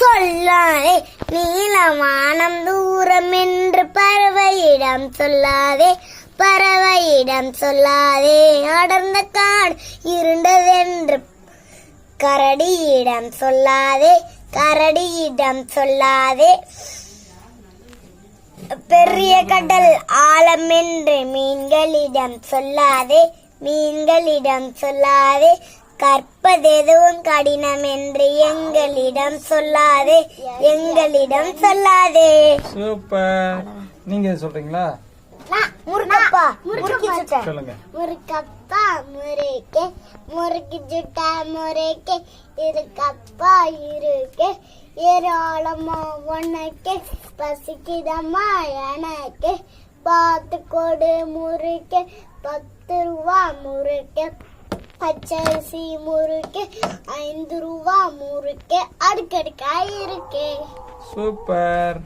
சொல்லாதே நீலமானம் தூரம் என்று பறவையிடம் சொல்லாதே, பறவையிடம் சொல்லாதே. அடர்ந்த காடு இருண்டதென்று கரடியிடம் சொல்லாதே, கரடியிடம் சொல்லாதே. பெரிய கடல் ஆழம் என்று மீன்களிடம் சொல்லாதே, மீன்களிடம் சொல்லாதே. கற்பதெதுவும் கடினம் என்று எங்களிடம் சொல்லாதே, எங்களிடம் சொல்லாதே. சூப்பர். நீங்க சொல்றீங்களா? முருகப்பா சொல்லுங்க. முருகப்பா முருகே, முறுக்கு சுட்டா முருகே, இருக்கப்பா இருக்கே, ஏராளமா உனக்கு பசிக்குதம்மா எனக்கு, பார்த்து கொடு முறுக்கே, 10 ரூபா முறுக்கே, பச்சரிசி முறுக்கே, 5 ரூபா முறுக்கே, அடுக்கடுக்கா இருக்கே. சூப்பர்.